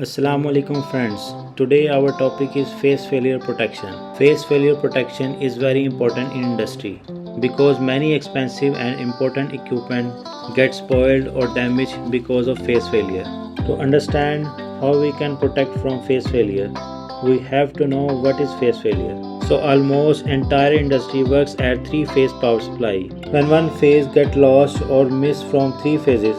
Assalamu alaikum friends. Today our topic is phase failure protection. Phase failure protection is very important in industry because many expensive and important equipment get spoiled or damaged because of phase failure. To understand how we can protect from phase failure, we have to know what is phase failure. So almost entire industry works at three-phase power supply. When one phase gets lost or missed from three phases,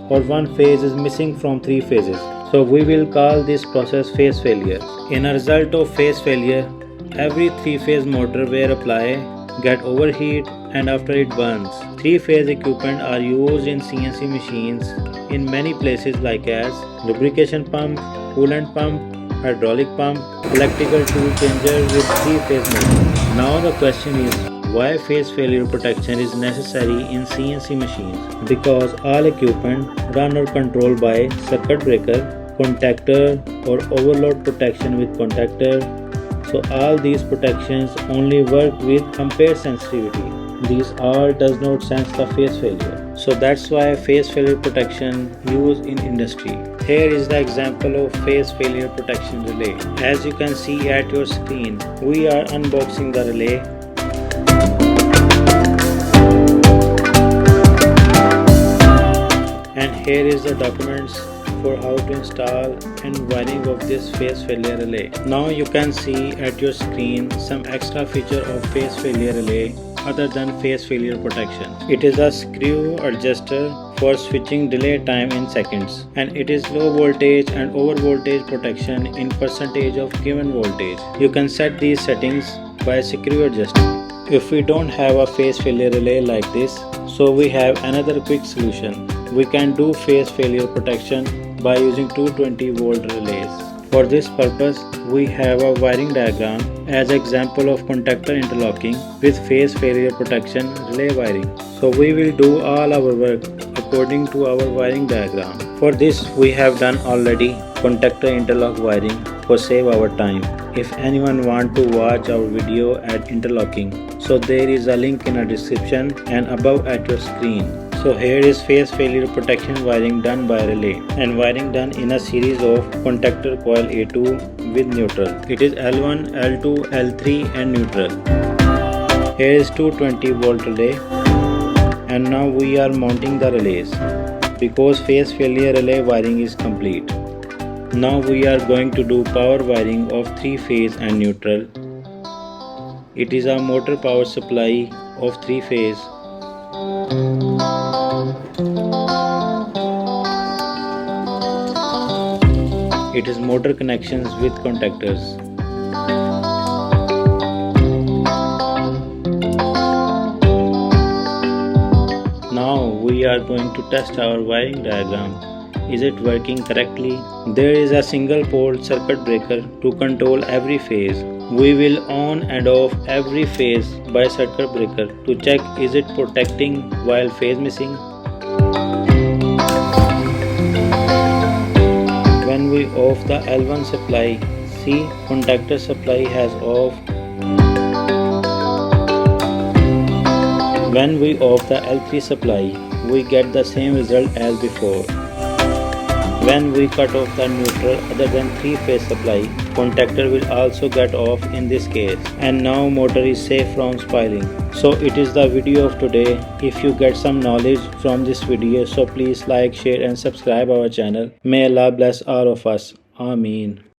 or one phase is missing from three phases, so we will call this process phase failure. In a result of phase failure, every three-phase motor where applied get overheat and after it burns. Three-phase equipment are used in CNC machines in many places like as lubrication pump, coolant pump, hydraulic pump, electrical tool changer with three-phase motor. Now the question is, why phase failure protection is necessary in CNC machines? Because all equipment run or controlled by circuit breaker, contactor or overload protection with contactor. So all these protections only work with ampere sensitivity. These all does not sense the phase failure. So that's why phase failure protection used in industry. Here is the example of phase failure protection relay. As you can see at your screen, we are unboxing the relay. And here is the documents for how to install and wiring of this phase failure relay. Now you can see at your screen some extra feature of phase failure relay other than phase failure protection. It is a screw adjuster for switching delay time in seconds, and it is low voltage and over voltage protection in percentage of given voltage. You can set these settings by screw adjuster. If we don't have a phase failure relay like this, so we have another quick solution. We can do phase failure protection by using 220 volt relays. For this purpose, we have a wiring diagram as example of contactor interlocking with phase failure protection relay wiring. So we will do all our work according to our wiring diagram. For this we have done already contactor interlock wiring for save our time. If anyone want to watch our video at interlocking, so there is a link in the description and above at your screen. So here is phase failure protection wiring done by relay and wiring done in a series of contactor coil A2 with neutral. It is L1, L2, L3 and neutral. Here is 220 volt relay, and now we are mounting the relays because phase failure relay wiring is complete. Now we are going to do power wiring of three phase and neutral. It is a motor power supply of three phase. It is motor connections with contactors. Now we are going to test our wiring diagram. Is it working correctly? There is a single pole circuit breaker to control every phase. We will on and off every phase by circuit breaker to check is it protecting while phase missing. When we off the L1 supply, see contactor supply has off. When we off the L3 supply, we get the same result as before. When we cut off the neutral other than three-phase supply, contactor will also get off in this case, and now motor is safe from spoiling. So it is the video of today. If you get some knowledge from this video, so please like, share and subscribe our channel. May Allah bless all of us. Ameen.